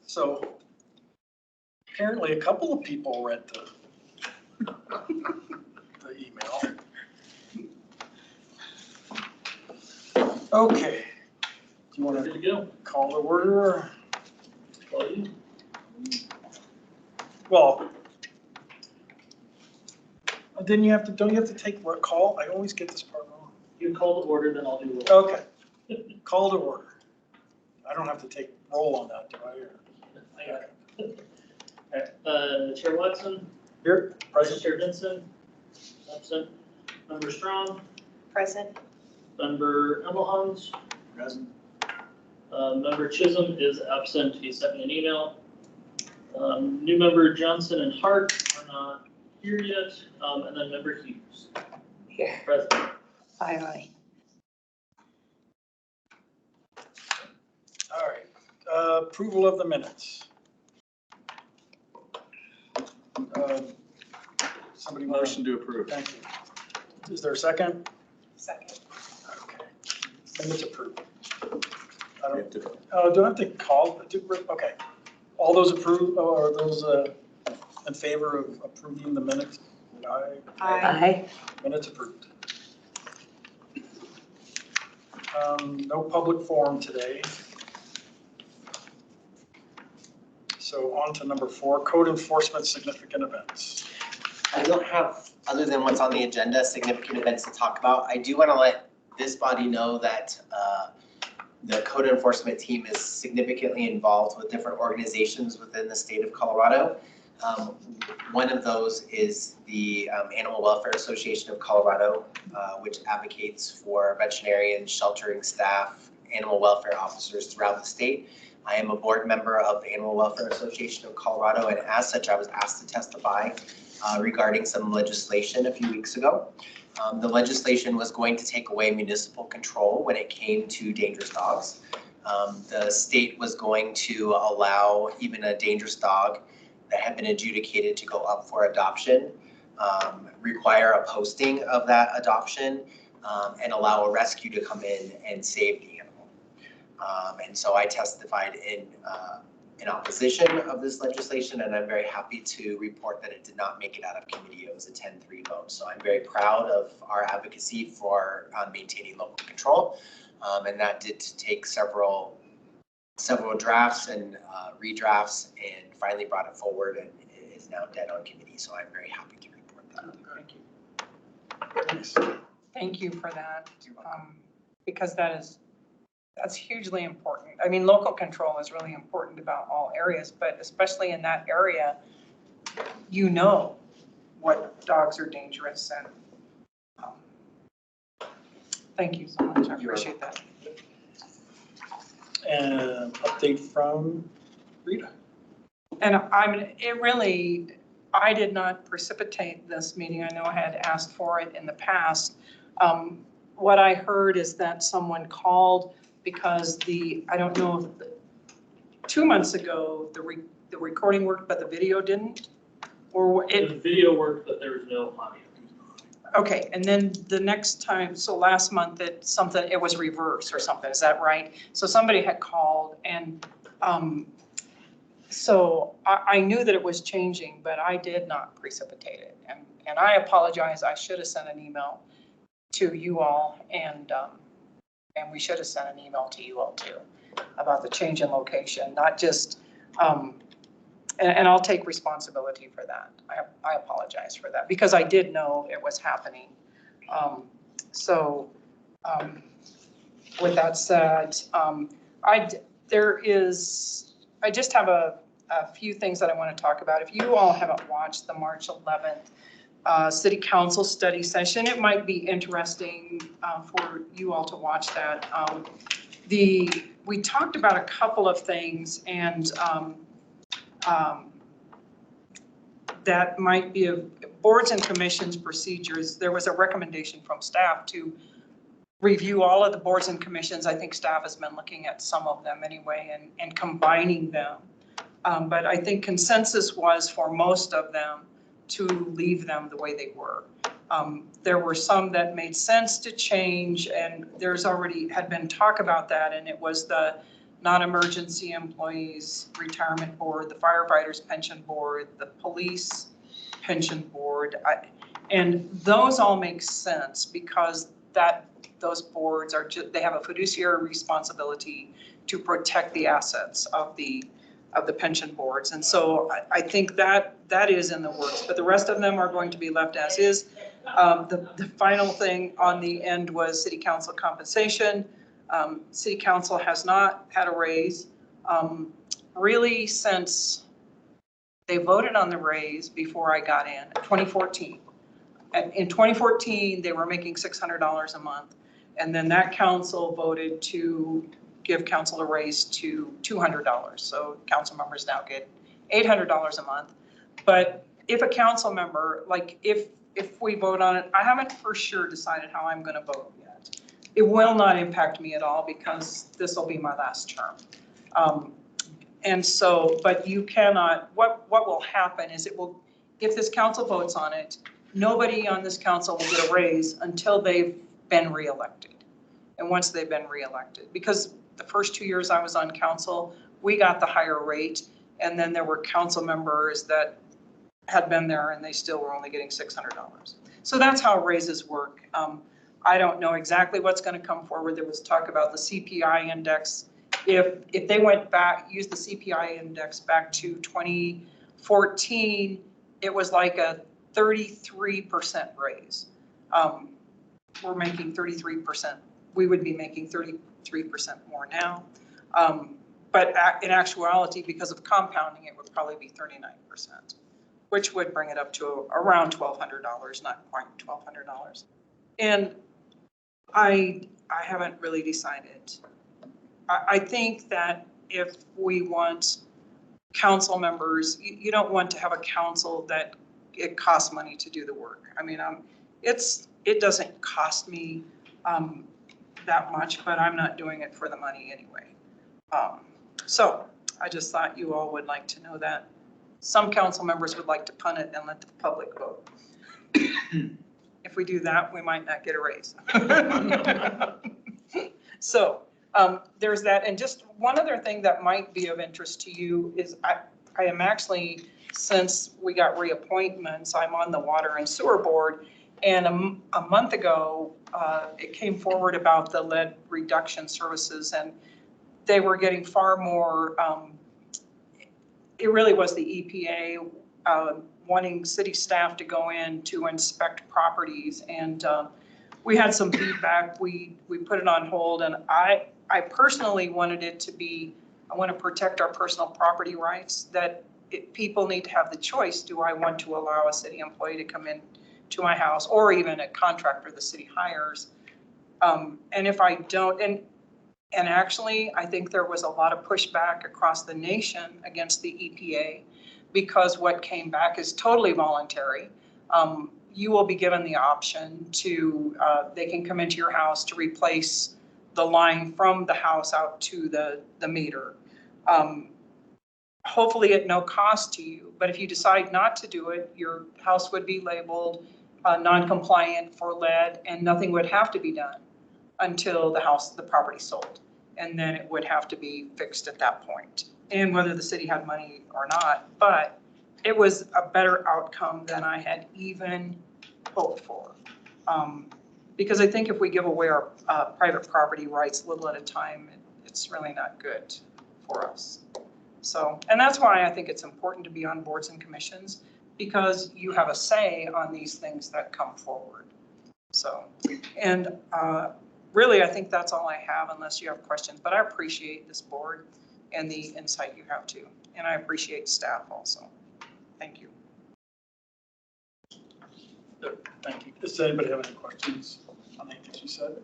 So apparently a couple of people read the email. Okay. Do you want Ready to go? call the order? Call you. Well, then you have to, don't you have to take what call? I always get this part wrong. You call the order, then I'll do roll. Okay. Call to order. I don't have to take roll on that, do I? I got it. All right. Chair Watson, Here, Vice present. Chair Vincent, absent. Member Strong, Present. Member Emmelhans, Present. Member Chisholm is absent. He sent me an email. New member Johnson and Hart are not here yet. And then member Hughes. Here. Present. Aye. All right. Approval of the minutes. Somebody want Motion to approve. Thank you. Is there a second? Second. Okay. Minutes approved. I We don't, have to- do I have to call? Okay. All those approve, or those in favor of approving the minutes? Aye. Aye. Minutes approved. No public forum today. So on to number 4, code enforcement significant events. I don't have, other than what's on the agenda, significant events to talk about. I do want to let this body know that the code enforcement team is significantly involved with different organizations within the state of Colorado. One of those is the Animal Welfare Association of Colorado, which advocates for veterinarians, sheltering staff, animal welfare officers throughout the state. I am a board member of the Animal Welfare Association of Colorado, and as such, I was asked to testify regarding some legislation a few weeks ago. The legislation was going to take away municipal control when it came to dangerous dogs. The state was going to allow even a dangerous dog that had been adjudicated to go up for adoption, require a posting of that adoption, and allow a rescue to come in and save the animal. And so I testified in opposition of this legislation, and I'm very happy to report that it did not make it out of committee. It was a 10-3 vote. So I'm very proud of our advocacy for maintaining local control. And that did take several drafts and redrafts, and finally brought it forward, and it is now dead on committee. So I'm very happy to report that. Thank you. Nice. Thank you for that, because that's hugely important. I mean, local control is really important about all areas, but especially in that area, you know what dogs are dangerous, and thank you so much. I appreciate that. And update from Rita. And I did not precipitate this meeting. I know I had asked for it in the past. What I heard is that someone called because I don't know if 2 months ago, the recording worked, but the video didn't? Or The video worked, but there was no audio. Okay, and then the next time, so last month it was reversed or something, is that right? So somebody had called, and so I knew that it was changing, but I did not precipitate it. And I apologize, I should have sent an email to you all, and we should have sent an email to you all too about the change in location, not just, and I'll take responsibility for that. I apologize for that, because I did know it was happening. With that said, I just have a few things that I want to talk about. If you all haven't watched the March 11th City Council study session, it might be interesting for you all to watch that. We talked about a couple of things, and that might be boards and commissions procedures. There was a recommendation from staff to review all of the boards and commissions. I think staff has been looking at some of them anyway and combining them. But I think consensus was for most of them to leave them the way they were. There were some that made sense to change, and there's already had been talk about that, and it was the non-emergency employees retirement board, the firefighters pension board, the police pension board. And those all make sense because those boards are they have a fiduciary responsibility to protect the assets of the pension boards. And so I think that is in the works, but the rest of them are going to be left as is. The final thing on the end was city council compensation. City council has not had a raise really since they voted on the raise before I got in 2014. In 2014, they were making $600 a month. And then that council voted to give council a raise to $200. So council members now get $800 a month. But if a council member, like if we vote on it, I haven't for sure decided how I'm going to vote yet. It will not impact me at all because this will be my last term. And so, but you cannot, what will happen is if this council votes on it, nobody on this council will get a raise until they've been reelected. And once they've been reelected, because the first 2 years I was on council, we got the higher rate. And then there were council members that had been there and they still were only getting $600. So that's how raises work. I don't know exactly what's going to come forward. There was talk about the CPI index. If they went back, used the CPI index back to 2014, it was like a 33% raise. We're making 33%. We would be making 33% more now. But in actuality, because of compounding, it would probably be 39%, which would bring it up to around $1,200, not quite $1,200. And I haven't really decided. I think that if we want council members, you don't want to have a council that it costs money to do the work. I mean, it doesn't cost me that much, but I'm not doing it for the money anyway. So I just thought you all would like to know that. Some council members would like to punt it and let the public vote. If we do that, we might not get a raise. So there's that. And just one other thing that might be of interest to you is I am actually, since we got reappointments, I'm on the Water and Sewer Board. And a month ago, it came forward about the lead reduction services, and they were getting far more, it really was the EPA wanting city staff to go in to inspect properties. And we had some feedback. We put it on hold, and I personally wanted it to be, I want to protect our personal property rights, that people need to have the choice. Do I want to allow a city employee to come in to my house, or even a contractor the city hires? And if I don't, and actually, I think there was a lot of pushback across the nation against the EPA, because what came back is totally voluntary. You will be given the option to, they can come into your house to replace the line from the house out to the meter. Hopefully at no cost to you, but if you decide not to do it, your house would be labeled non-compliant for lead, and nothing would have to be done until the property sold. And then it would have to be fixed at that point, and whether the city had money or not. But it was a better outcome than I had even hoped for. Because I think if we give away our private property rights little at a time, it's really not good for us. So, and that's why I think it's important to be on boards and commissions, because you have a say on these things that come forward. So, and really, I think that's all I have, unless you have questions. But I appreciate this board and the insight you have too. And I appreciate staff also. Thank you. Thank you. Does anybody have any questions on anything she said?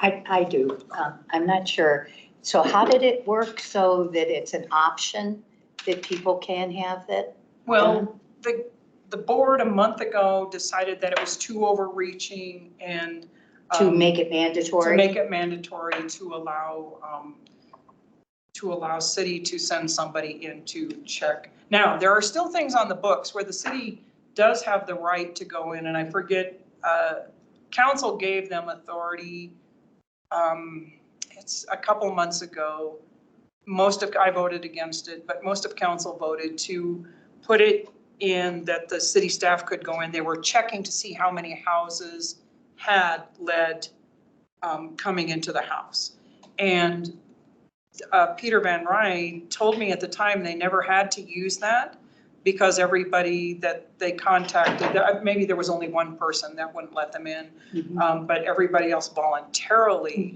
I do. I'm not sure. So how did it work so that it's an option that people can have that? Well, the board a month ago decided that it was too overreaching, and To make it mandatory? To make it mandatory to allow city to send somebody in to check. Now, there are still things on the books where the city does have the right to go in, and I forget, council gave them authority. It's a couple months ago. I voted against it, but most of council voted to put it in that the city staff could go in. They were checking to see how many houses had lead coming into the house. And Peter Van Ryn told me at the time they never had to use that because everybody that they contacted, maybe there was only one person that wouldn't let them in, but everybody else voluntarily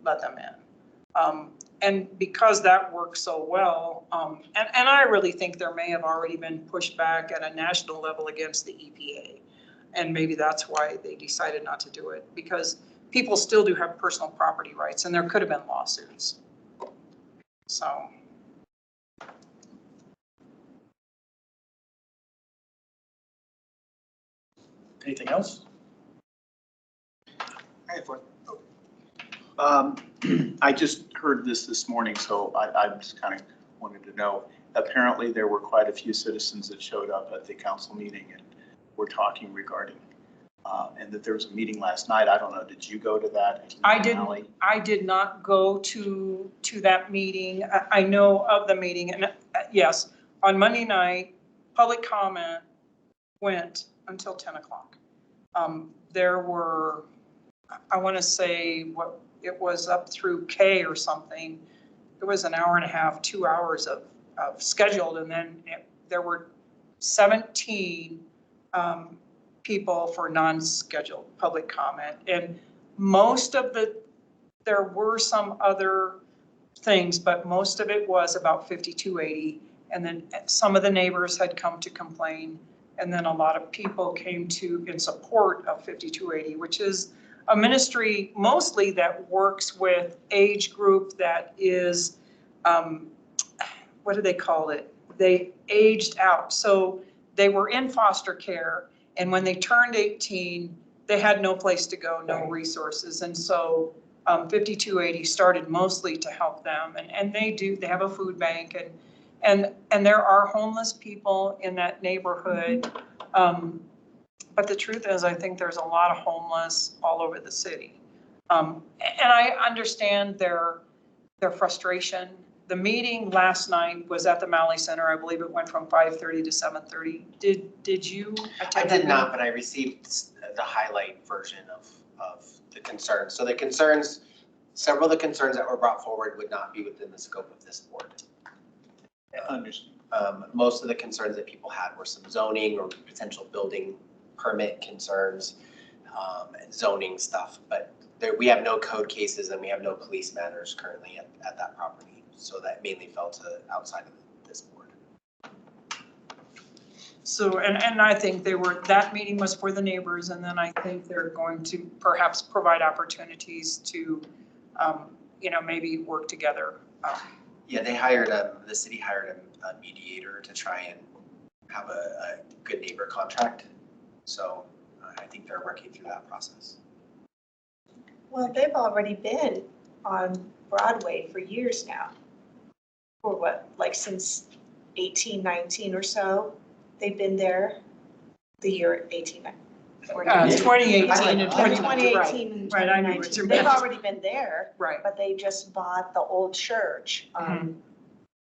let them in. And because that works so well, and I really think there may have already been pushback at a national level against the EPA. And maybe that's why they decided not to do it, because people still do have personal property rights and there could have been lawsuits. So. Anything else? I have one. I just heard this morning, so I just kind of wanted to know. Apparently, there were quite a few citizens that showed up at the council meeting and were talking regarding, and that there was a meeting last night. I don't know, did you go to that? I did not go to that meeting. I know of the meeting, and yes, on Monday night, public comment went until 10 o'clock. There were, I want to say what it was up through K or something. It was an hour and a half, 2 hours of scheduled, and then there were 17 people for non-scheduled public comment. And most of there were some other things, but most of it was about 5280. And then some of the neighbors had come to complain. And then a lot of people came in support of 5280, which is a ministry mostly that works with age group that is, what do they call it? They aged out. So they were in foster care, and when they turned 18, they had no place to go, no resources. And so 5280 started mostly to help them. And they have a food bank, and there are homeless people in that neighborhood. But the truth is, I think there's a lot of homeless all over the city. And I understand their frustration. The meeting last night was at the Malley Center. I believe it went from 5:30 to 7:30. Did you attend? I did not, but I received the highlight version of the concerns. So the concerns, several of the concerns that were brought forward would not be within the scope of this board. Understood. Most of the concerns that people had were some zoning or potential building permit concerns, and zoning stuff, but we have no code cases and we have no police matters currently at that property. So that mainly fell to outside of this board. So, and I think that meeting was for the neighbors, and then I think they're going to perhaps provide opportunities to, maybe work together. Yeah, the city hired a mediator to try and have a good neighbor contract. So I think they're working through that process. Well, they've already been on Broadway for years now. For what, like since 1819 or so? They've been there the year 2018 and 2018 and Right, I knew what you 2019. meant. They've already been there, Right, but they just bought the old church on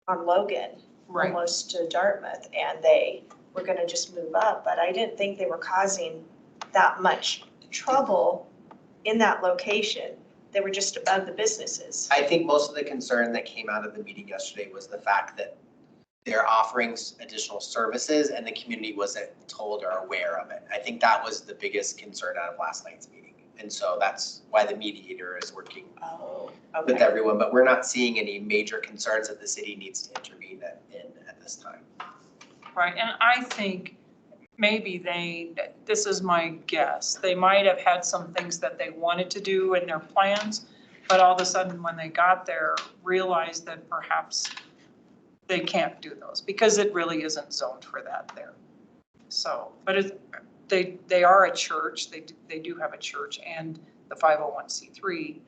Logan, right. almost to Dartmouth, and they were gonna just move up, but I didn't think they were causing that much trouble in that location. They were just above the businesses. I think most of the concern that came out of the meeting yesterday was the fact that they're offering additional services and the community wasn't told or aware of it. I think that was the biggest concern out of last night's meeting. And so that's why the mediator is working with everyone, but we're not seeing any major concerns that the city needs to intervene at this time. Right, and I think maybe this is my guess, they might have had some things that they wanted to do in their plans, but all of a sudden when they got there, realized that perhaps they can't do those because it really isn't zoned for that there. So, but they are a church, they do have a church and the 501c3.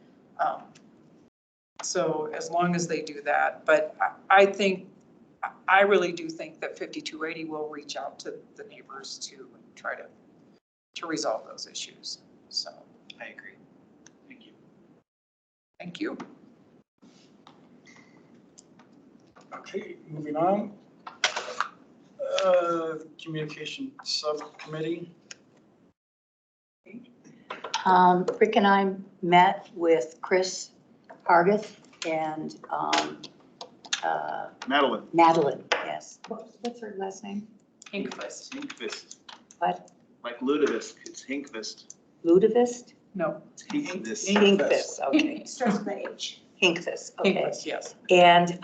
So as long as they do that, but I really do think that 5280 will reach out to the neighbors to try to resolve those issues. So I agree. Thank you. thank you. Okay, moving on. Communication Subcommittee. Rick and I met with Chris Hargith and Madeline, yes. What's her last name? Inkfist. Hinkvist. What? Like Ludovic, it's Hinkvist. Ludovist? No, It's Hinkvist. Hinkvist, okay. It starts with an H. Hinkvist, okay. Inkfist, yes. And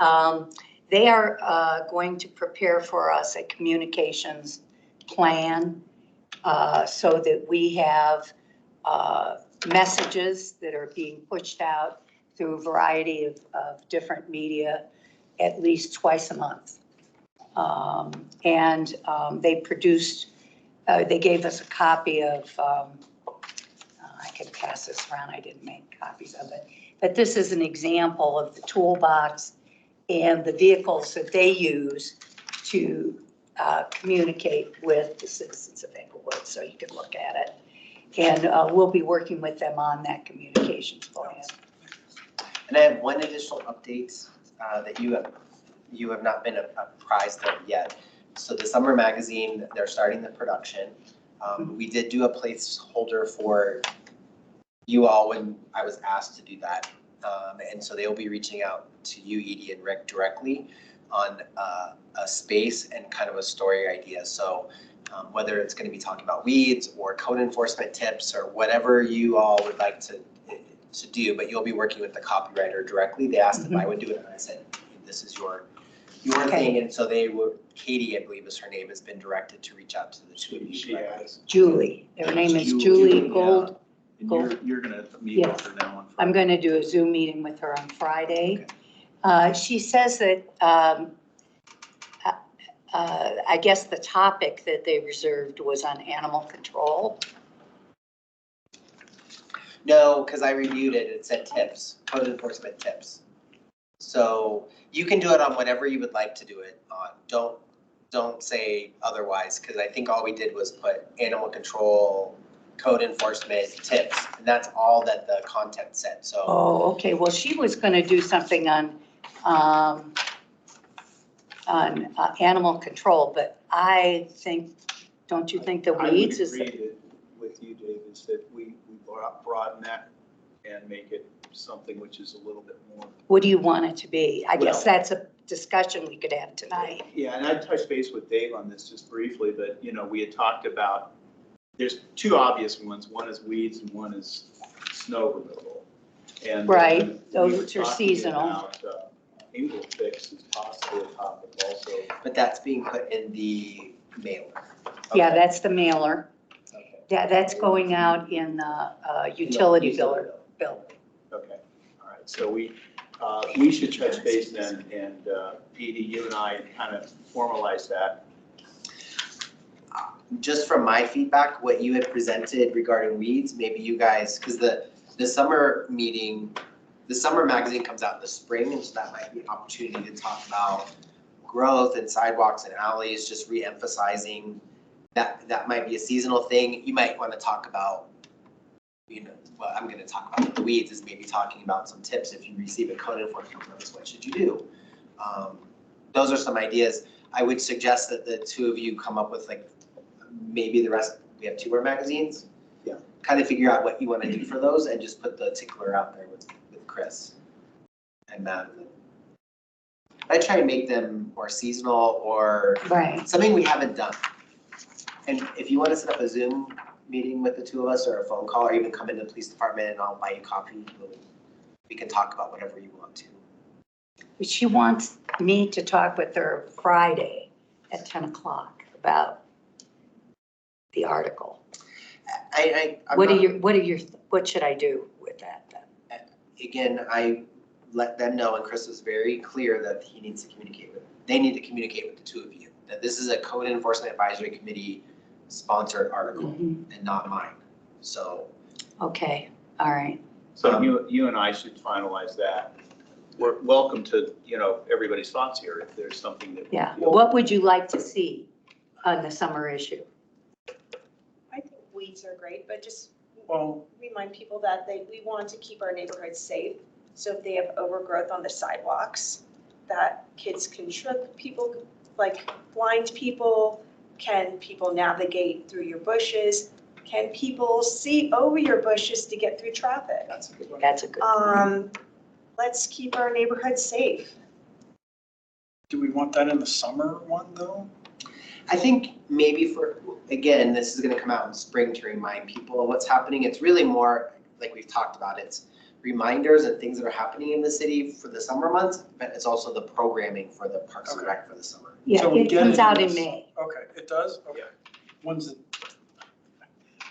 they are going to prepare for us a communications plan so that we have messages that are being pushed out through a variety of different media at least twice a month. And they produced, they gave us a copy of, I can pass this around, I didn't make copies of it, but this is an example of the toolbox and the vehicles that they use to communicate with the citizens of Englewood, so you can look at it. And we'll be working with them on that communications plan. And I have one additional update that you have not been apprised of yet. So the summer magazine, they're starting the production. We did do a placeholder for you all when I was asked to do that. And so they'll be reaching out to you, Edie and Rick, directly on a space and kind of a story idea. So whether it's going to be talking about weeds or code enforcement tips or whatever you all would like to do, but you'll be working with the copywriter directly. They asked if I would do it, and I said, this is your thing. And so they were, Katie, I believe is her name, has been directed to reach out to the two of you. She has. Julie, her name is Julie Gold. And you're gonna meet with her now on Friday. I'm going to do a Zoom meeting with her on Friday. She says that, I guess the topic that they reserved was on animal control. No, because I reviewed it. It said tips, code enforcement tips. So you can do it on whatever you would like to do it on. Don't say otherwise, because I think all we did was put animal control, code enforcement tips, and that's all that the content said. So. Oh, okay. Well, she was going to do something on animal control, but I think, don't you think the weeds is? I would agree with you, Dave, is that we broaden that and make it something which is a little bit more. What do you want it to be? I guess Well, that's a discussion we could have tonight. Yeah, and I touched base with Dave on this just briefly, but we had talked about, there's two obvious ones. One is weeds and one is snow removal. And Right, we those were are talking seasonal. about, Engle fix is possibly a topic also. But that's being put in the mailer. Yeah, Okay. that's the mailer. Okay. That's going out in the utility bill. Okay, all right, so we should touch base then, and Edie, you and I kind of formalize that. Just from my feedback, what you had presented regarding weeds, maybe you guys, because the summer meeting, the summer magazine comes out in the spring, and so that might be an opportunity to talk about growth and sidewalks and alleys, just re-emphasizing that might be a seasonal thing. You might want to talk about, well, I'm going to talk about the weeds is maybe talking about some tips. If you receive a code enforcement notice, what should you do? Those are some ideas. I would suggest that the two of you come up with maybe the rest, we have 2 more magazines. Yeah. Kind of figure out what you want to do for those and just put the tickler out there with Chris and Madeline. I try to make them more seasonal or Right. something we haven't done. And if you want to set up a Zoom meeting with the 2 of us or a phone call or even come into the police department and I'll buy you coffee, we can talk about whatever you want to. She wants me to talk with her Friday at 10 o'clock about the article. What should I do with that then? Again, I let them know, and Chris was very clear that they need to communicate with the 2 of you, that this is a code enforcement advisory committee sponsored article and not mine. So. Okay, all right. So you and I should finalize that. We're welcome to, everybody's thoughts here if there's something that. Yeah, what would you like to see on the summer issue? I think weeds are great, but just Well, remind people that we want to keep our neighborhoods safe. So if they have overgrowth on the sidewalks, that kids can trip people, like blind people? Can people navigate through your bushes? Can people see over your bushes to get through traffic? That's a good one. That's a good point. Let's keep our neighborhood safe. Do we want that in the summer one, though? I think maybe again, this is gonna come out in spring to remind people of what's happening. It's really more, like we've talked about, it's reminders and things that are happening in the city for the summer months, but it's also the programming for the Parks and Okay. Rec for the summer. Yeah, So we it get comes it out in in this- May. Okay, it does? Okay. When's it?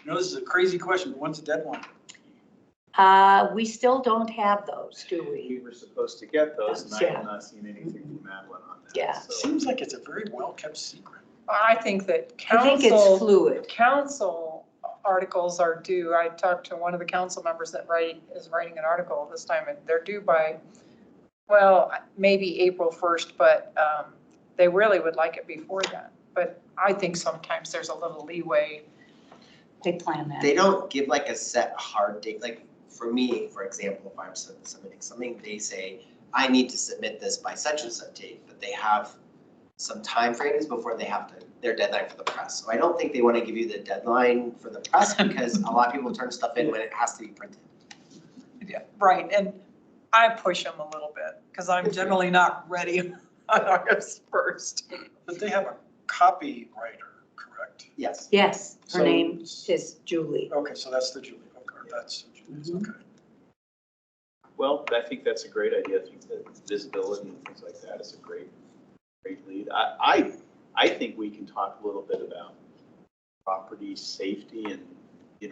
This is a crazy question, but when's the deadline? We still don't have those, do we? We were supposed to get those, and I Yeah. have not seen anything from Madeline on that. Yeah. so. Seems like it's a very well-kept secret. I think that I think it's council, fluid. council articles are due. I talked to one of the council members that is writing an article this time, and they're due by, well, maybe April 1st, but they really would like it before that. But I think sometimes there's a little leeway. They plan that. They don't give like a set hard date, like for me, for example, if I'm submitting something, they say, I need to submit this by such and such date, but they have some timeframes before they have their deadline for the press. So I don't think they want to give you the deadline for the press because a lot of people turn stuff in when it has to be printed. Yeah, right, and I push them a little bit because I'm generally not ready on August 1st. But they have a copywriter, correct? Yes. Yes, her So- name is Julie. Okay, so that's the Julie, okay, that's the Julie's, Mhm. okay. Well, I think that's a great idea. I think that visibility and things like that is a great lead. I think we can talk a little bit about property safety and,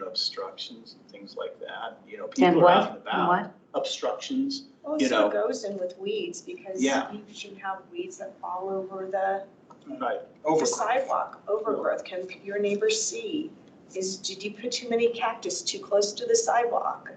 obstructions and things like that. And People are what? out and And about. what? Obstructions. Well, You so know. it goes in with weeds because Yeah. you should have weeds that fall over the Right. the sidewalk, overgrowth. Can your neighbors see? Did you put too many cactus too close to the sidewalk?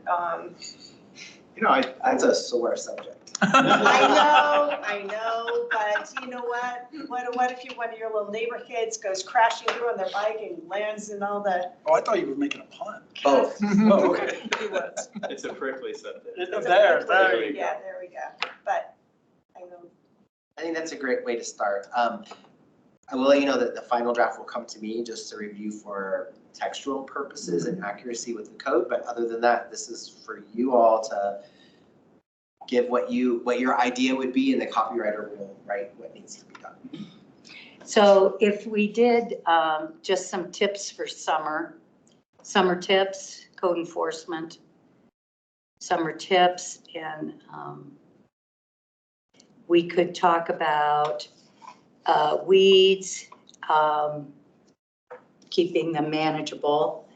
That's a sore subject. I know, but you know what? What if one of your little neighbor kids goes crashing through on their bike and lands in all the. Oh, I thought you were making a pun. Both. Oh, okay. It's a prickly subject. There There you go. Yeah, there we go. But I know. I think that's a great way to start. I will let you know that the final draft will come to me just to review for textual purposes and accuracy with the code. But other than that, this is for you all to give what your idea would be, and the copywriter will write what needs to be done. So if we did just some tips for summer tips, code enforcement, summer tips, and we could talk about weeds, keeping them manageable.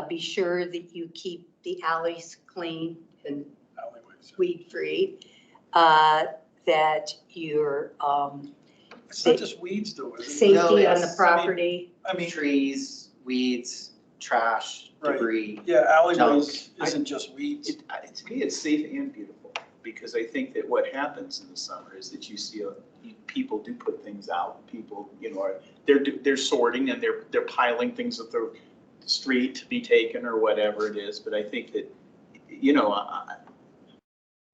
Be sure that you keep the alleys clean and Alleyways. weed-free, that your It's not just weeds though, is it? safety on the yes. property. I mean, Trees, weeds, trash, Right. debris. yeah, alleyways Junk. isn't just weeds. To me, it's safe and beautiful, because I think that what happens in the summer is that you see people do put things out. People, they're sorting and they're piling things at the street to be taken or whatever it is. But I think that,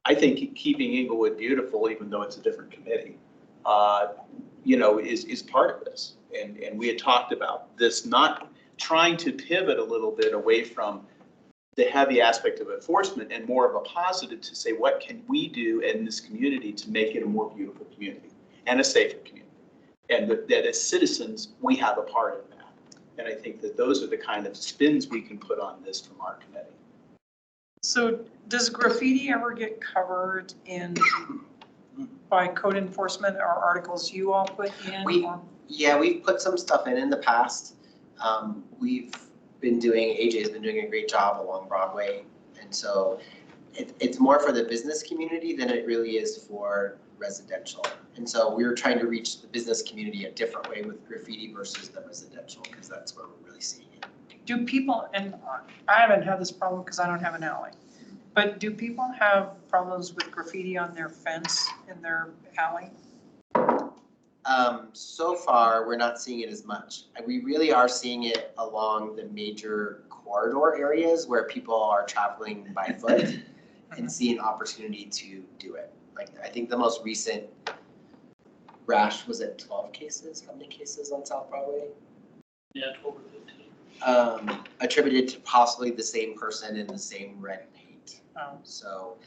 I think keeping Inglewood beautiful, even though it's a different committee, is part of this. And we had talked about this, not trying to pivot a little bit away from the heavy aspect of enforcement and more of a positive to say, what can we do in this community to make it a more beautiful community and a safer community? And that as citizens, we have a part in that. And I think that those are the kind of spins we can put on this from our committee. So does graffiti ever get covered by code enforcement or articles you all put in? Yeah, we've put some stuff in the past. AJ's been doing a great job along Broadway. And so it's more for the business community than it really is for residential. And so we were trying to reach the business community a different way with graffiti versus the residential, because that's where we're really seeing it. Do people, and I haven't had this problem because I don't have an alley, but do people have problems with graffiti on their fence in their alley? So far, we're not seeing it as much. We really are seeing it along the major corridor areas where people are traveling by foot and see an opportunity to do it. Like, I think the most recent rash, was it 12 cases? How many cases on South Broadway? Yeah, 12 or 15. Attributed to possibly the same person in the same red paint. Oh. So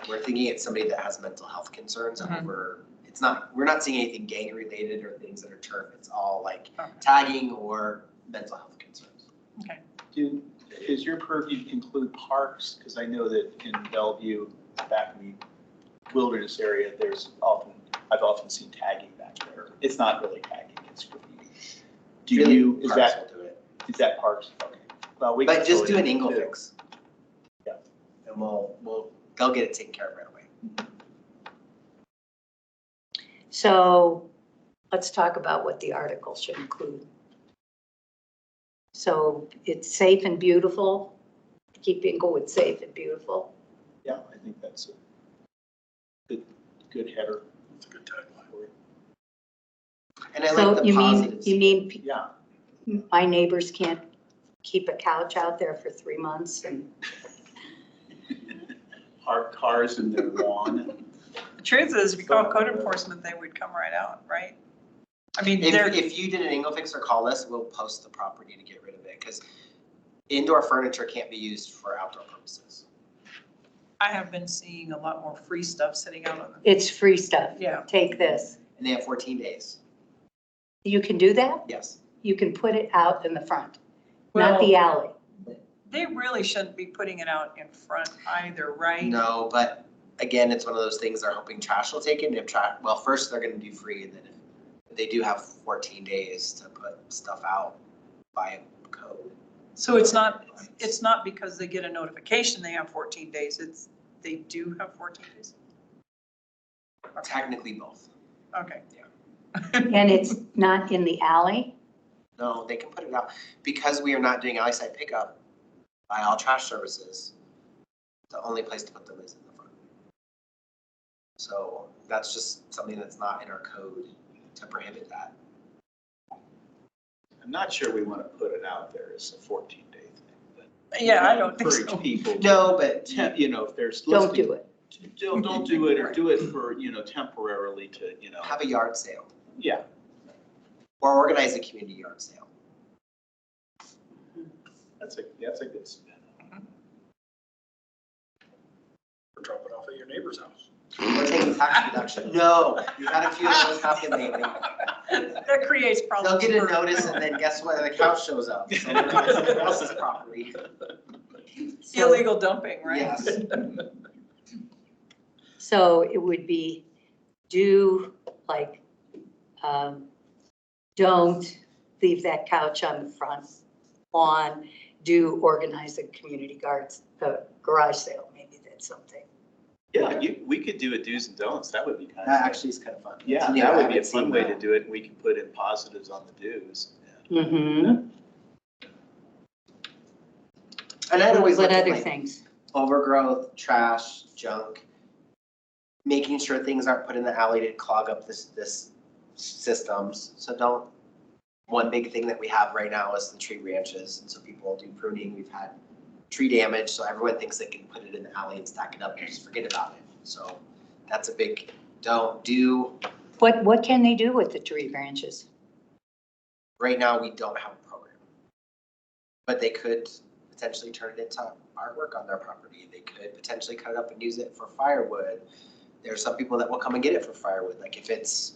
we're thinking it's somebody that has mental health concerns Mhm. over, it's not, we're not seeing anything gang related or things that are turf. It's all like Okay. tagging or mental health concerns. Okay. Is your purview include parks? Because I know that in Bellevue, back in the wilderness area, I've often seen tagging back there. It's not really tagging, it's graffiti. Really, Is parks that, will do it. is that parks? Okay. Well, we But can just throw do it an in angle too. fix. Yeah. And they'll get it taken care of right away. So let's talk about what the article should include. So it's safe and beautiful. Keep Inglewood safe and beautiful. Yeah, I think that's a good header. It's a good tagline. for it. And I like So the you positives. mean Yeah. my neighbors can't keep a couch out there for 3 months and Park cars in their lawn. The truth is, if you call code enforcement, they would come right out, right? I mean, they're, If you did an angle fix or call us, we'll post the property to get rid of it, because indoor furniture can't be used for outdoor purposes. I have been seeing a lot more free stuff sitting out on the, it's free stuff. yeah. Take this. And they have 14 days. You can do that? Yes. You can put it out in the front, Well, not the alley. they really shouldn't be putting it out in front either, right? No, but again, it's one of those things they're hoping trash will take it. And if trash, well, first they're going to do free, and then if they do have 14 days to put stuff out by code. So it's not because they get a notification they have 14 days, it's, they do have 14 days? Technically both. Okay. And it's not in the alley? No, they can put it out because we are not doing alley side pickup by all trash services. The only place to put them is in the front. So that's just something that's not in our code to prohibit that. I'm not sure we want to put it out there as a 14-day thing. But Yeah, I don't think encourage so. people to, No, but if there's. Don't do it. Don't do it, or do it for, temporarily to, have a yard sale yeah. or organize a community yard sale. That's a good spin. Or drop it off at your neighbor's house. We're taking tax reduction. No, we've had a few of those happen lately. That creates They'll problems. get a for- notice and then guess what? The couch shows up. So they're on somebody else's property. Illegal dumping, right? Yes. So it would be don't leave that couch on the front lawn, organize a community garage sale, maybe that's something. Yeah, we could do a do's and don'ts. That would be kind of. That actually is kind of fun. Yeah, Yeah, that I would be a haven't seen fun way to that. do it. And we can put in positives on the do's. Mm-hmm. And I'd always look What at other like things? overgrowth, trash, junk, making sure things aren't put in the alley to clog up this systems. So one big thing that we have right now is the tree branches. And so people do pruning. We've had tree damage. So everyone thinks they can put it in the alley and stack it up and just forget about it. So that's a big don't do. What can they do with the tree branches? Right now, we don't have a program. But they could potentially turn it into artwork on their property. They could potentially cut it up and use it for firewood. There are some people that will come and get it for firewood. Like if it's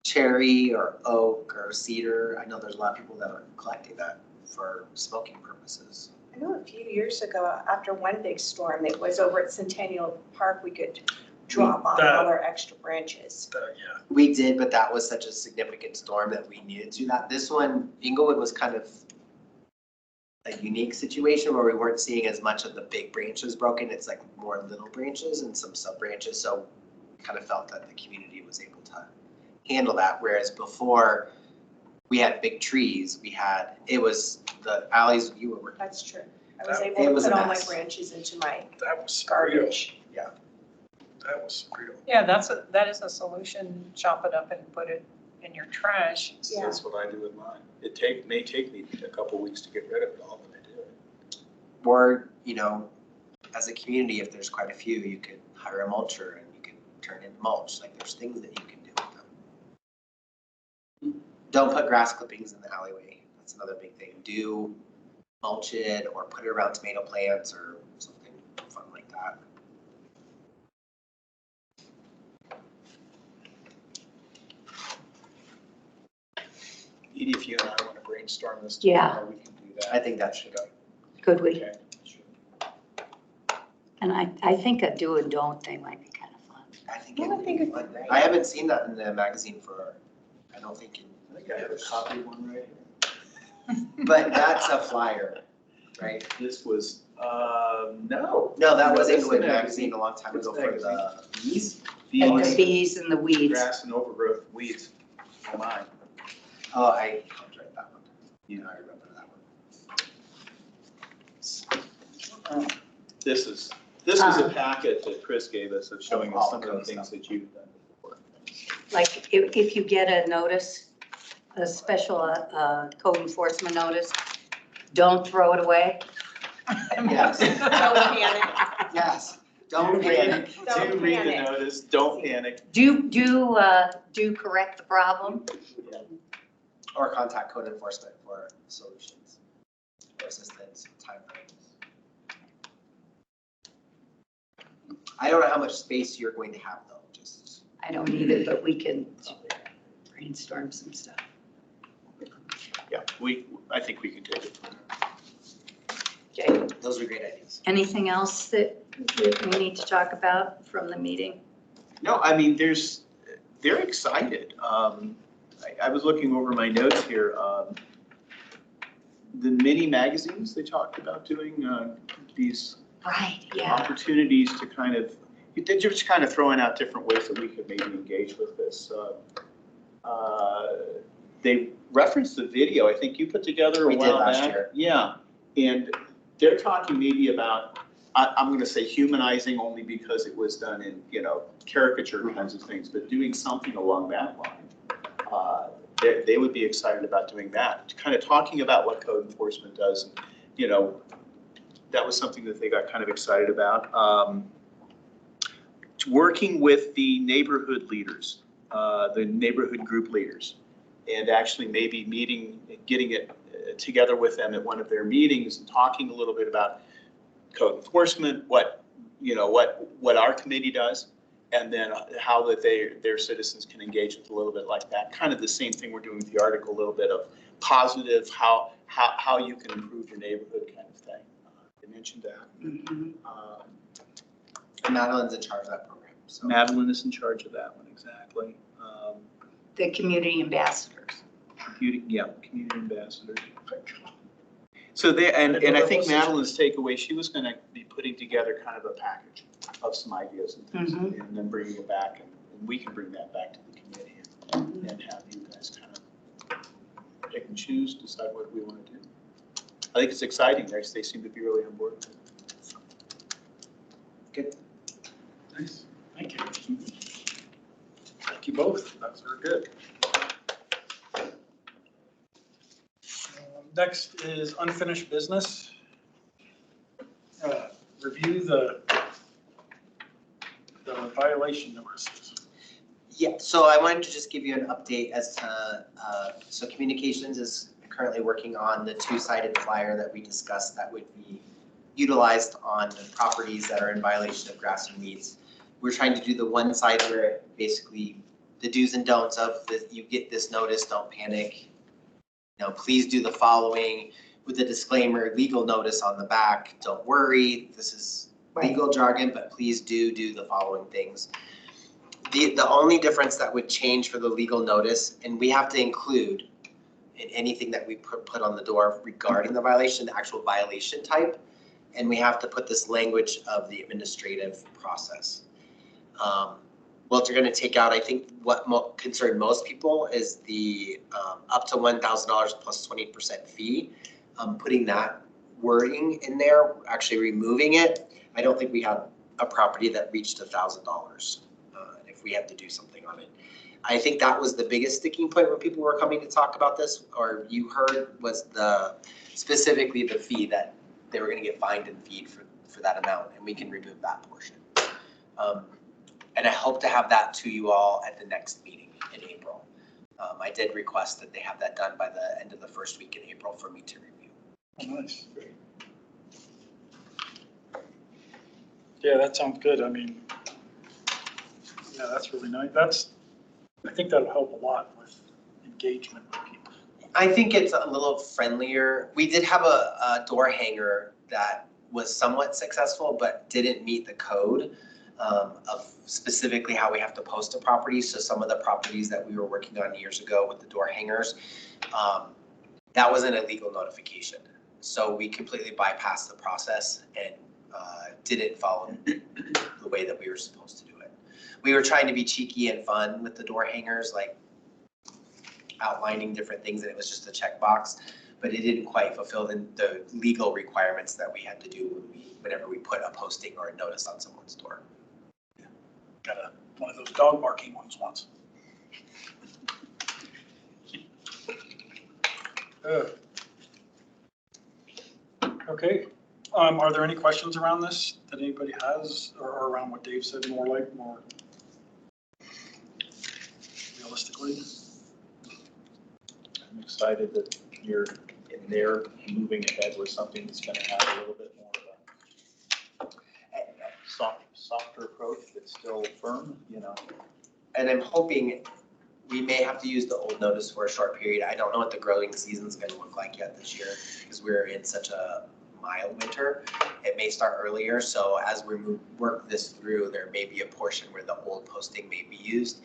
cherry or oak or cedar, I know there's a lot of people that are collecting that for smoking purposes. I know a few years ago, after one big storm, it was over at Centennial Park, we could drop off all our extra branches. Yeah. We did, but that was such a significant storm that we needed to do that. This one, Inglewood was kind of a unique situation where we weren't seeing as much of the big branches broken. It's like more little branches and some sub branches. So we kind of felt that the community was able to handle that. Whereas before we had big trees, it was the alleys you were. That's true. I was It able to was put a all my mess. branches into my That was surreal. garbage. That was surreal. Yeah, that is a solution. Chop it up and put it in your trash. Yeah. That's what I do with mine. May take me a couple weeks to get rid of it all, but I do it. Or, as a community, if there's quite a few, you could hire a mulcher and you could turn into mulch. Like there's things that you can do with them. Don't put grass clippings in the alleyway. That's another big thing. Do mulch it or put it around tomato plants or something fun like that. Edie, if you and I want to brainstorm this Yeah. tomorrow, we can do that. I think that should go. Could we? Okay. And I think a do and don't thing might be kind of fun. I think Yeah, it I would think be it'd be fun. great. I haven't seen that in the magazine for, I don't think in I think I have a copy of one right but that's a flyer, right? here. This was, no. No, that was that's the England magazine a long time That's ago the for magazine. the bees. And the Bees, bees and the weeds. grass and overgrowth, weeds. Oh my. Oh, I helped write that one. Yeah. I remember that one. This is a packet that Chris gave us of showing us some of the things that you've done before. Like if you get a notice, a special code enforcement notice, don't throw it away. Yes, Don't panic. yes. Don't panic. Don't Do read the panic. notice, don't panic. Do correct the problem. Or contact code enforcement for solutions or assistance, timeframes. I don't know how much space you're going to have though, just. I don't either, but we can brainstorm some stuff. Yeah, I think we can take it from there. Okay, Those are great ideas. anything else that we need to talk about from the meeting? No, I mean, they're excited. I was looking over my notes here. The mini magazines, they talked about doing these Right, yeah. opportunities to kind of, they're just kind of throwing out different ways that we could maybe engage with this. They referenced the video, I think you put together a We did while last back. year. Yeah, and they're talking maybe about, I'm gonna say humanizing only because it was done in, caricature kinds of things, but doing something along that line. They would be excited about doing that, kind of talking about what code enforcement does. That was something that they got kind of excited about. Working with the neighborhood leaders, the neighborhood group leaders, and actually maybe getting it together with them at one of their meetings and talking a little bit about code enforcement, what our committee does, and then how that their citizens can engage with a little bit like that. Kind of the same thing we're doing with the article, a little bit of positive, how you can improve your neighborhood kind of thing. They mentioned that. Mhm. And Madeline's in charge of that program, so. Madeline is in charge of that one, exactly. The community ambassadors. Community ambassadors. So and I think Madeline's takeaway, she was gonna be putting together kind of a package of some ideas and things, Mhm. and then bringing it back, and we can bring that back to the committee and have you guys kind of pick and choose, decide what we want to do. I think it's exciting. They seem to be really on board with it. Good. Nice, thank you. Thank you both, that's very good. Next is unfinished business. Review the violation notices. Yeah, so I wanted to just give you an update as to, so communications is currently working on the two-sided flyer that we discussed that would be utilized on the properties that are in violation of grass and weeds. We're trying to do the one side where basically the do's and don'ts of you get this notice, don't panic. Please do the following with the disclaimer, legal notice on the back, don't worry, this is legal jargon, but please do the following things. The only difference that would change for the legal notice, and we have to include in anything that we put on the door regarding the violation, the actual violation type, and we have to put this language of the administrative process. What they're gonna take out, I think what concerned most people is the up to $1,000 plus 20% fee. Putting that wording in there, actually removing it, I don't think we have a property that reached $1,000 if we have to do something on it. I think that was the biggest sticking point when people were coming to talk about this, or you heard, was specifically the fee that they were gonna get fined and feed for that amount, and we can remove that portion. And I hope to have that to you all at the next meeting in April. I did request that they have that done by the end of the first week in April for me to review. Oh, nice. Yeah, that sounds good. I mean, yeah, that's really nice. I think that'll help a lot with engagement with people. I think it's a little friendlier. We did have a door hanger that was somewhat successful, but didn't meet the code of specifically how we have to post a property. So some of the properties that we were working on years ago with the door hangers, that was an illegal notification. So we completely bypassed the process and didn't follow the way that we were supposed to do it. We were trying to be cheeky and fun with the door hangers, like outlining different things, and it was just a checkbox, but it didn't quite fulfill the legal requirements that we had to do whenever we put a posting or a notice on someone's door. Got one of those dog barking ones once. Okay, are there any questions around this that anybody has, or around what Dave said, more realistically? I'm excited that you're in there moving ahead with something that's going to have a little bit more of a softer approach, but still firm, you know. And I'm hoping we may have to use the old notice for a short period. I don't know what the growing season is going to look like yet this year because we're in such a mild winter. It may start earlier. So as we work this through, there may be a portion where the old posting may be used.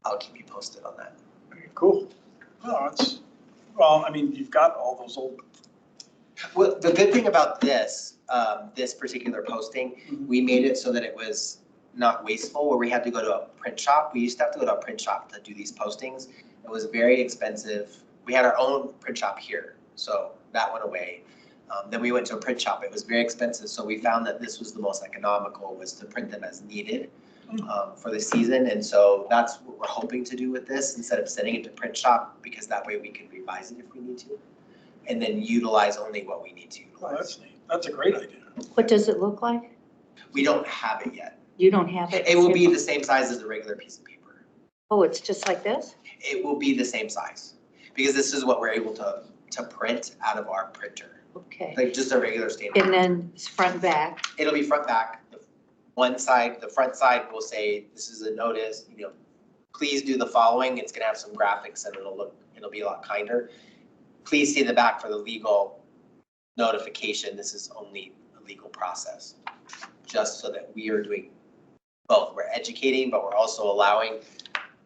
I'll keep you posted on that. Okay, cool. Well, I mean, you've got all those old. Well, the good thing about this, this particular posting, we made it so that it was not wasteful, where we had to go to a print shop. We used to have to go to a print shop to do these postings. It was very expensive. We had our own print shop here, so that went away. Then we went to a print shop. It was very expensive, so we found that this was the most economical, was to print them as needed for the season. And so that's what we're hoping to do with this, instead of sending it to print shop, because that way we can revise it if we need to, and then utilize only what we need to utilize. Oh, that's neat. That's a great idea. What does it look like? We don't have it yet. You don't have it? It will be the same size as a regular piece of paper. Oh, it's just like this? It will be the same size, because this is what we're able to print out of our printer, Okay. like just a regular standard. And then it's front and back. It'll be front, back. One side, the front side will say, this is a notice, you know, please do the following. It's gonna have some graphics and it'll be a lot kinder. Please see the back for the legal notification. This is only a legal process, just so that we are doing both. We're educating, but we're also allowing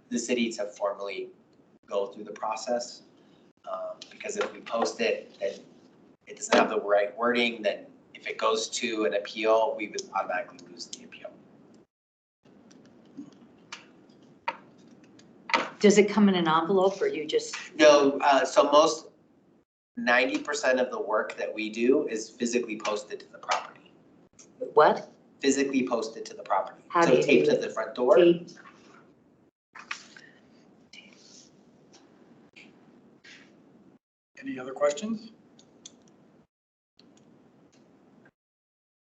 the city to formally go through the process. Because if we post it and it doesn't have the right wording, then if it goes to an appeal, we would automatically lose the appeal. Does it come in an envelope or you just? No, so most 90% of the work that we do is physically posted to the property. What? Physically posted to the property. How do So you taped do to it? the front door. Tape? Any other questions?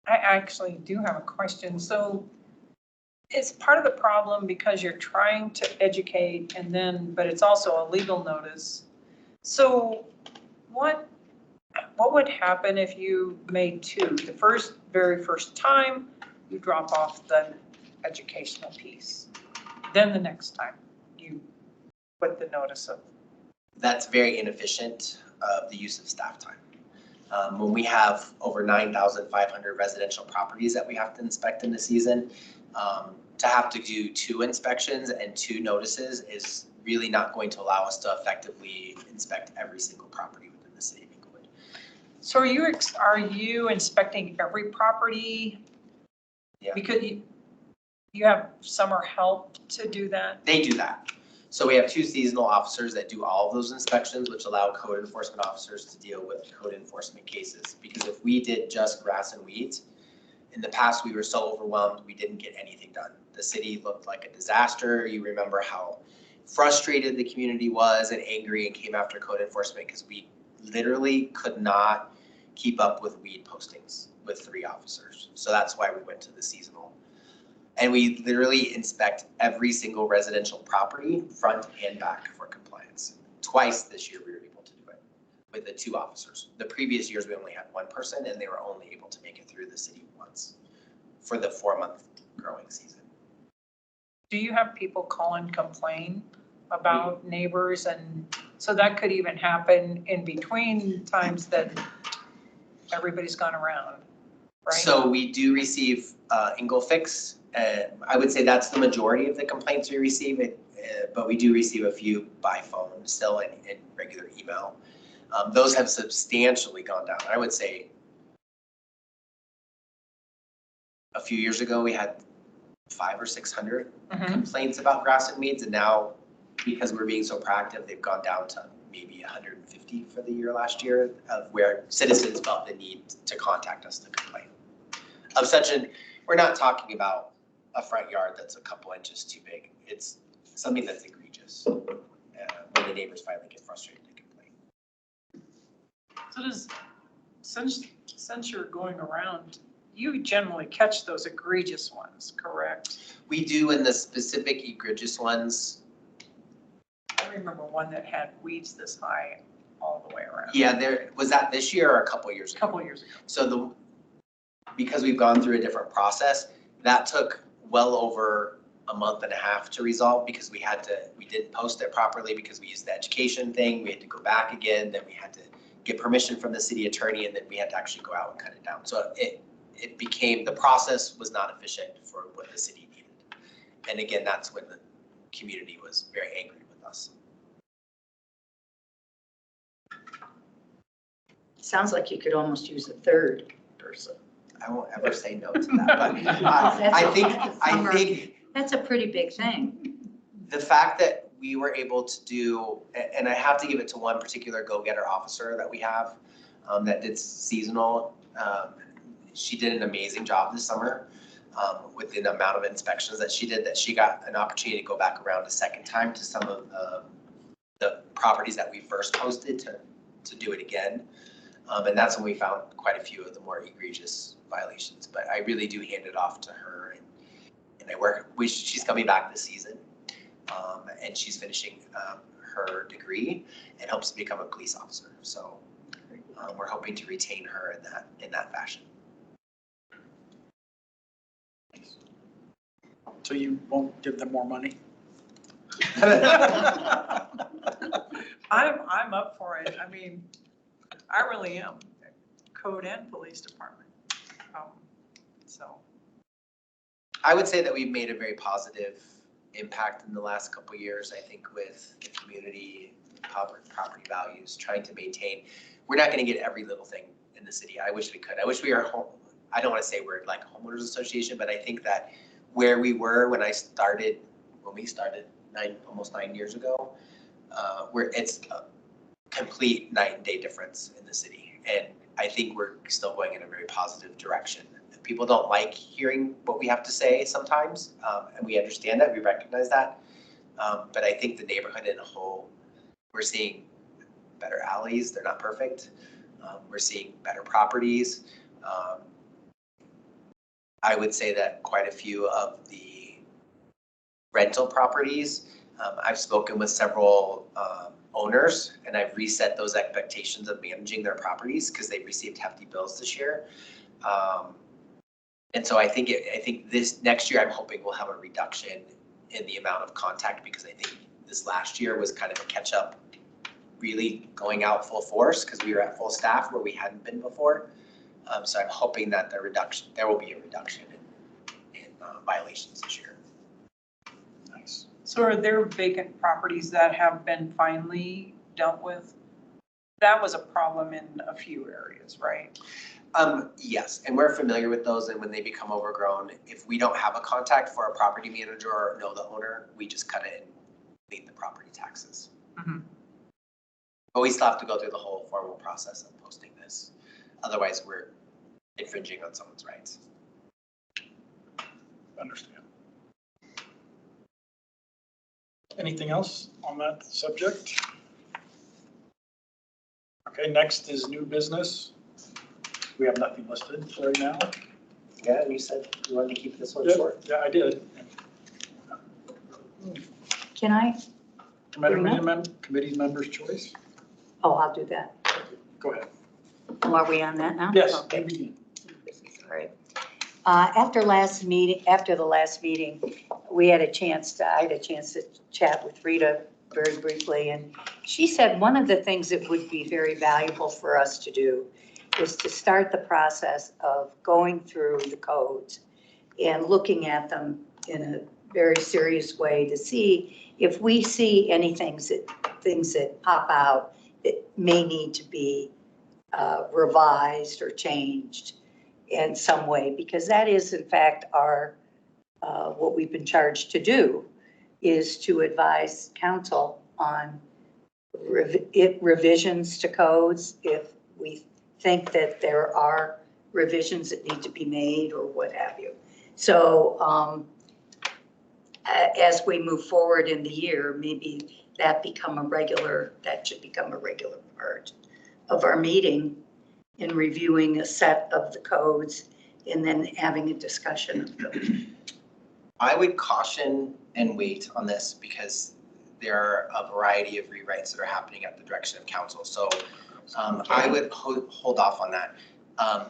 I actually do have a question. So is part of the problem because you're trying to educate and then, but it's also a legal notice. So what would happen if you made two? The very first time you drop off the educational piece. Then the next time you put the notice of. That's very inefficient of the use of staff time. When we have over 9,500 residential properties that we have to inspect in the season, to have to do 2 inspections and 2 notices is really not going to allow us to effectively inspect every single property within the city of Inglewood. So are you inspecting every property? Yeah. Because you have summer help to do that? They do that. So we have 2 seasonal officers that do all of those inspections, which allow code enforcement officers to deal with code enforcement cases. Because if we did just grass and weeds, in the past we were so overwhelmed we didn't get anything done. The city looked like a disaster. You remember how frustrated the community was and angry and came after code enforcement because we literally could not keep up with weed postings with 3 officers. So that's why we went to the seasonal And we literally inspect every single residential property, front and back, for compliance. Twice this year we were able to do it with the 2 officers. The previous years we only had 1 person and they were only able to make it through the city once for the 4-month growing season. Do you have people call and complain about neighbors? And so that could even happen in between times that everybody's gone around, right? So we do receive Ingle Fix. I would say that's the majority of the complaints we receive, but we do receive a few by phone still and regular email. Those have substantially gone down. I would say a few years ago, we had 500 or 600 complaints about grass and weeds, and now because we're being so proactive, they've gone down to maybe 150 for the year last year, of where citizens felt the need to contact us to complain. Of such an, we're not talking about a front yard that's a couple inches too big. It's something that's egregious when the neighbors finally get frustrated and complain. So does, since you're going around, you generally catch those egregious ones, correct? We do in the specific egregious ones. I remember one that had weeds this high all the way around. Yeah, was that this year or a couple years A ago? couple of years ago. So because we've gone through a different process, that took well over a month and a half to resolve, because we didn't post it properly because we used the education thing. We had to go back again, then we had to get permission from the city attorney, and then we had to actually go out and cut it down. So it became, the process was not efficient for what the city needed. And again, that's when the community was very angry with us. Sounds like you could almost use a third person. I won't ever say no to that, but I think That's a pretty big thing. the fact that we were able to do, and I have to give it to one particular go-getter officer that we have that did seasonal. She did an amazing job this summer with the amount of inspections that she did, that she got an opportunity to go back around a second time to some of the properties that we first posted to do it again. And that's when we found quite a few of the more egregious violations. But I really do hand it off to her, and she's coming back this season, and she's finishing her degree and hopes to become a police officer. So we're hoping to retain her in that fashion. So you won't give them more money? I'm up for it. I mean, I really am. Code and police department. So. I would say that we've made a very positive impact in the last couple of years, I think, with the community, property values, trying to maintain. We're not going to get every little thing in the city. I wish we could. I wish we are home. I don't want to say we're like a homeowners association, but I think that where we were when we started almost 9 years ago, where it's a complete night and day difference in the city. And I think we're still going in a very positive direction. People don't like hearing what we have to say sometimes, and we understand that, we recognize that. But I think the neighborhood in a whole, we're seeing better alleys. They're not perfect. We're seeing better properties. I would say that quite a few of the rental properties, I've spoken with several owners, and I've reset those expectations of managing their properties because they've received hefty bills this year. And so I think this next year, I'm hoping we'll have a reduction in the amount of contact, because I think this last year was kind of a catch up, really going out full force because we were at full staff where we hadn't been before. So I'm hoping that there will be a reduction in violations this year. Nice. So are there vacant properties that have been finally dealt with? That was a problem in a few areas, right? Yes, and we're familiar with those, and when they become overgrown, if we don't have a contact for a property manager or know the owner, we just cut it and leave the property taxes. Mm-hmm. But we still have to go through the whole formal process of posting this. Otherwise, we're infringing on someone's rights. Understand. Anything else on that subject? Okay, next is new business. We have nothing listed right now. Yeah, and you said you wanted to keep this one Yeah, short. yeah, I did. Can I? Committee members' choice? Oh, I'll do that. Go ahead. Oh, are we on that now? Yes. Okay. All right. After the last meeting, I had a chance to chat with Rita very briefly, and she said one of the things that would be very valuable for us to do is to start the process of going through the codes and looking at them in a very serious way to see if we see things that pop out that may need to be revised or changed in some way, because that is in fact our, what we've been charged to do, is to advise council on revisions to codes if we think that there are revisions that need to be made or what have you. So as we move forward in the year, maybe that should become a regular part of our meeting in reviewing a set of the codes and then having a discussion of them. I would caution and wait on this because there are a variety of rewrites that are happening at the direction of council. So I would hold off on that.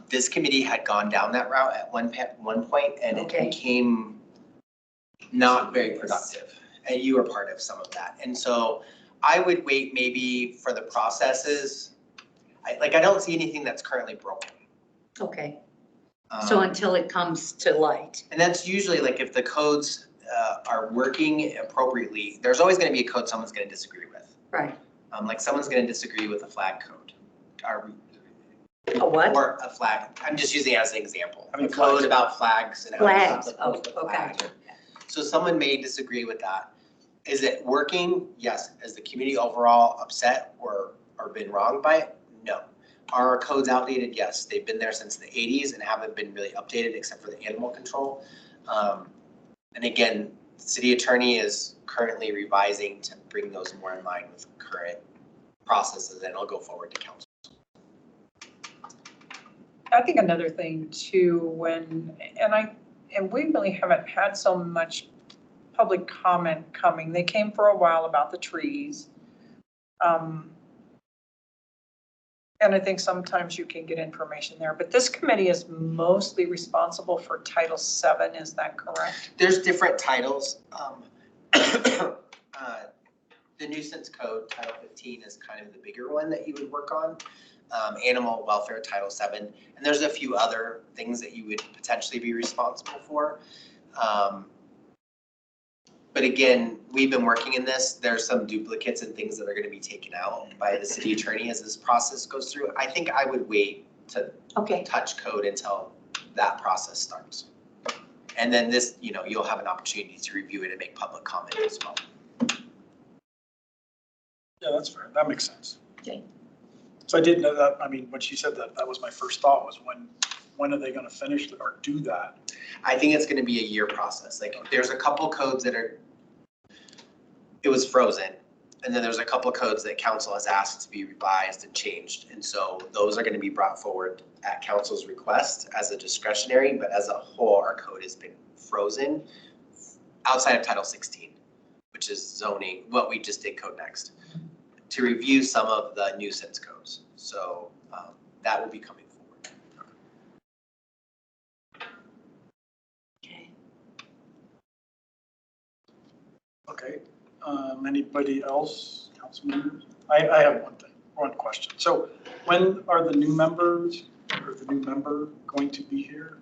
This committee had gone down that route at one point and it became not very productive. And you were part of some of that. And so I would wait maybe for the processes. I don't see anything that's currently broken. Okay. So until it comes to light. And that's usually like if the codes are working appropriately, there's always going to be a code someone's going to disagree with. Right. Like someone's going to disagree with a flag code. A what? Or a flag. I'm just using it as an example. I mean, a code about flags and how Flags. to Oh, post a okay. flag. So someone may disagree with that. Is it working? Yes. Is the community overall upset or been wronged by it? No. Are our codes outdated? Yes. They've been there since the 80s and haven't been really updated except for the animal control. And again, the city attorney is currently revising to bring those more in line with current processes, and it'll go forward to council. I think another thing too, and we really haven't had so much public comment coming. They came for a while about the trees. And I think sometimes you can get information there, but this committee is mostly responsible for Title VII, is that correct? There's different titles. The nuisance code, Title 15, is kind of the bigger one that you would work on. Animal welfare, Title VII, and there's a few other things that you would potentially be responsible for. But again, we've been working in this. There's some duplicates and things that are going to be taken out by the city attorney as this process goes through. I think I would wait to touch code until that process starts. And then this, you'll have an opportunity to review it and make public comment as well. Yeah, that's fair. That makes sense. Okay. So I did know that. I mean, when she said that, that was my first thought, was when are they going to finish or do that? I think it's going to be a year process. Like there's a couple codes that it was frozen. And then there's a couple codes that council has asked to be revised and changed. And so those are going to be brought forward at council's request as a discretionary, but as a whole, our code has been frozen outside of Title 16, which is zoning, what we just did code next, to review some of the nuisance codes. So that will be coming forward. Okay. Anybody else, council members? I have one question. So when are the new members or the new member going to be here?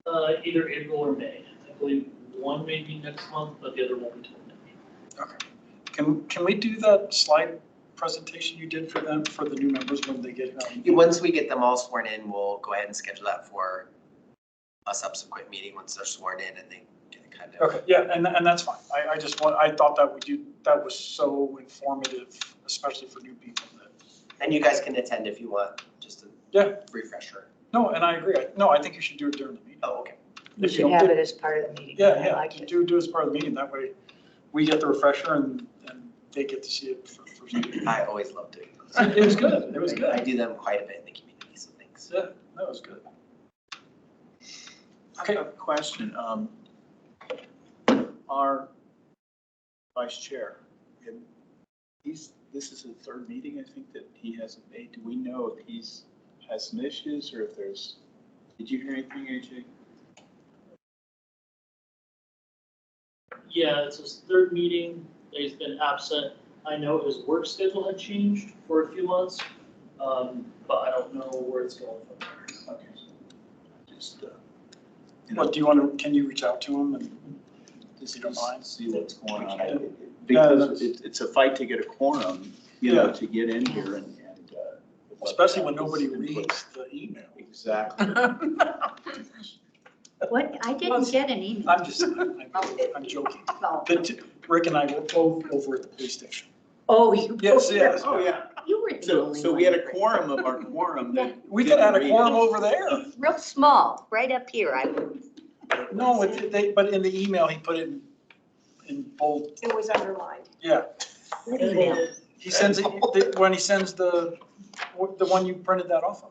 Either April or May. I believe one may be next month, but the other won't be till May. Okay. Can we do that slide presentation you did for them, for the new members when they get here? Once we get them all sworn in, we'll go ahead and schedule that for a subsequent meeting once they're sworn in and they get kind of. Okay, yeah, and that's fine. I thought that was so informative, especially for new people. And you guys can attend if you want, just a refresher. No, and I agree. I think you should do it during the meeting. Oh, okay. You should have it as part of the meeting. Yeah, like it. do it as part of the meeting. That way we get the refresher and they get to see it for the first time. I always love doing those. It was good. It was good. I do them quite a bit in the community, so thanks. Yeah, that was good. I have a question. Our vice chair, and this is the third meeting, I think, that he hasn't made. Do we know if he's has some issues or if there's, did you hear anything, AJ? Yeah, it's his third meeting. He's been absent. I know his work schedule had changed for a few months, but I don't know where it's going from there. Okay. Just, What, do you want to, can you reach out to him and just you don't mind? see what's going on. Yeah. Because it's a fight to get a quorum, you know, to get in here and. especially when nobody reads the email. Exactly. What, I didn't get an email. I'm just, I'm joking. Oh, Rick and I were both over at the police station. Oh, you. Yes, yes. Oh, yeah. You were the So, only so we had a one. quorum of our quorum that. We could have had a didn't quorum read it. over there. Real small, right up here, I would. No, but in the email, he put it in bold, It was underlined. yeah. What email? He sends it, when he sends the one you printed that off of.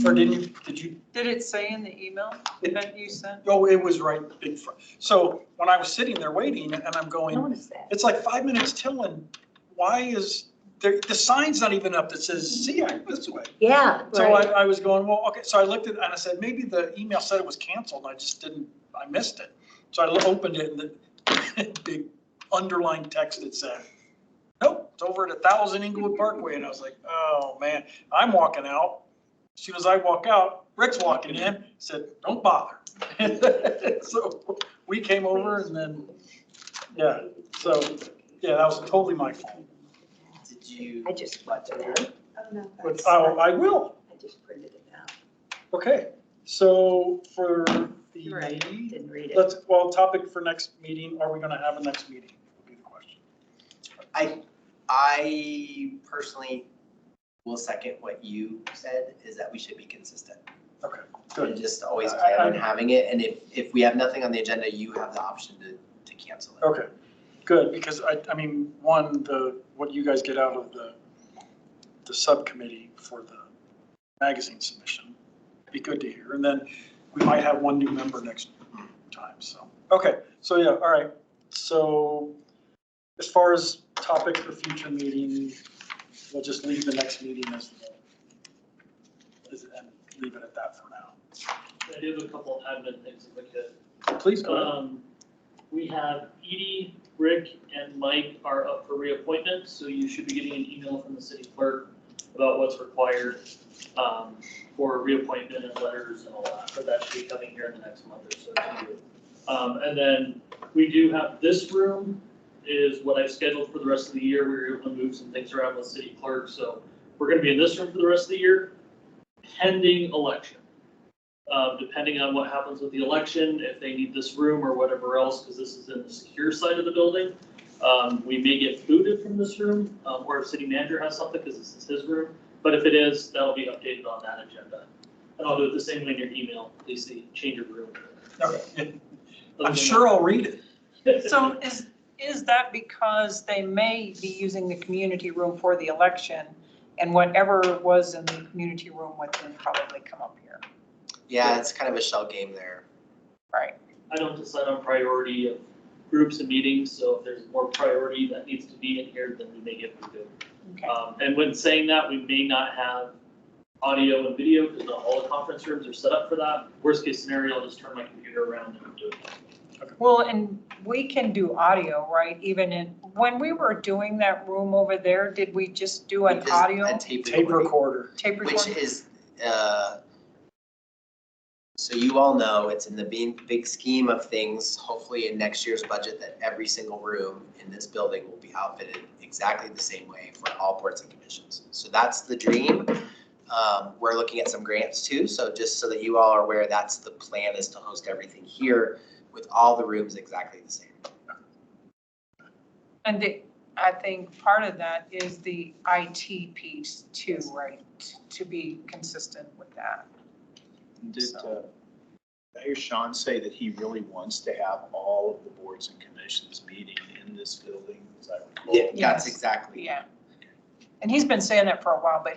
Or did you, Did it say in the email that you sent? oh, it was right big front. So when I was sitting there waiting and I'm going, Notice that. it's like 5 minutes till, and why is, there? The sign's not even up that says CEAC this way. Yeah, So right. I was going, well, okay, so I looked at it and I said, maybe the email said it was canceled and I just didn't, I missed it. So I opened it and the big underlined text that said, nope, it's over at 1000 Inglewood Parkway. And I was like, oh man, I'm walking out. As soon as I walk out, Rick's walking in, said, don't bother. So we came over and then, yeah, so, yeah, that was totally my fault. Did you? I just printed it out. Oh, no, But that's- I will. I just printed it out. Okay, so for the Right, meeting, didn't read it. well, topic for next meeting, are we gonna have a next meeting, would be the question. I personally will second what you said, is that we should be consistent. Okay, And good. just always plan on having it, and if we have nothing on the agenda, you have the option to cancel it. Okay, good, because I mean, one, what you guys get out of the subcommittee for the magazine submission, be good to hear. And then we might have one new member next time, so. Okay, so yeah, all right. So as far as topic for future meeting, we'll just leave the next meeting and leave it at that for now. I do have a couple admin things if I could. Please go ahead. We have Edie, Rick, and Mike are up for reappointment, so you should be getting an email from the city clerk about what's required for reappointment and letters and all that, but that should be coming here in the next month or so to you. And then we do have this room is what I've scheduled for the rest of the year. We were able to move some things around with city clerk, so we're gonna be in this room for the rest of the year, pending election. Depending on what happens with the election, if they need this room or whatever else, because this is in the secure side of the building, we may get booted from this room, or if city manager has something, because this is his room. But if it is, that'll be updated on that agenda. And I'll do it the same way in your email, please see, change of room. Okay. I'm sure I'll read it. So is that because they may be using the community room for the election, and whatever was in the community room would then probably come up here? Yeah, it's kind of a shell game there. Right. I don't decide on priority of groups and meetings, so if there's more priority that needs to be in here, then we may get booted. Okay. And when saying that, we may not have audio and video, because not all the conference rooms are set up for that. Worst case scenario, I'll just turn my computer around and do it. Well, and we can do audio, right? Even when we were doing that room over there, did we just do an Just audio a tape Tape recording, recorder. tape which recording? is, so you all know, it's in the big scheme of things, hopefully in next year's budget, that every single room in this building will be outfitted exactly the same way for all boards and commissions. So that's the dream. We're looking at some grants too, so just so that you all are aware, that's the plan, is to host everything here with all the rooms exactly the same. And I think part of that is the IT piece too, right? To be consistent with that. Did I hear Sean say that he really wants to have all of the boards and commissions meeting in this building, as I recall? Yeah, that's Yes. exactly. Yeah. And he's been saying that for a while, but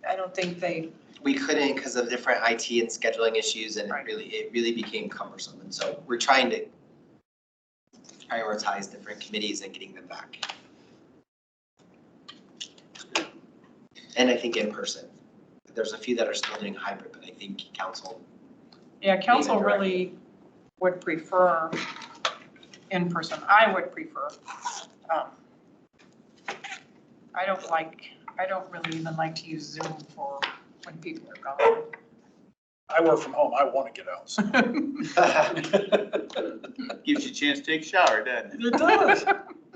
I don't think they we couldn't because of different IT and scheduling issues, and Right. it really became cumbersome. And so we're trying to prioritize different committees and getting them back. And I think in person. There's a few that are still doing hybrid, but I think council. Yeah, council Maybe direct. really would prefer in person. I would prefer. I don't really even like to use Zoom for when people are gone. I work from home. I want to get out. So. Gives you a chance to take a shower, doesn't it? It does.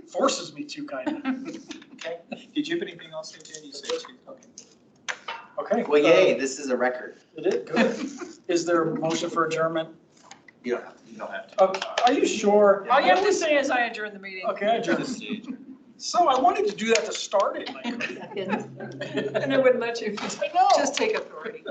Forces me to, kind of. Okay. Did you have anything else, Jen? You said two. Okay. Okay. Well, yay, this is a record. It is, good. Is there a motion for adjournment? You don't have to. Okay, are you sure? All you have to say is I adjourn the meeting. Okay, I adjourn. So I wanted to do that to start it. And I couldn't. And I wouldn't let you. I know. Just take authority.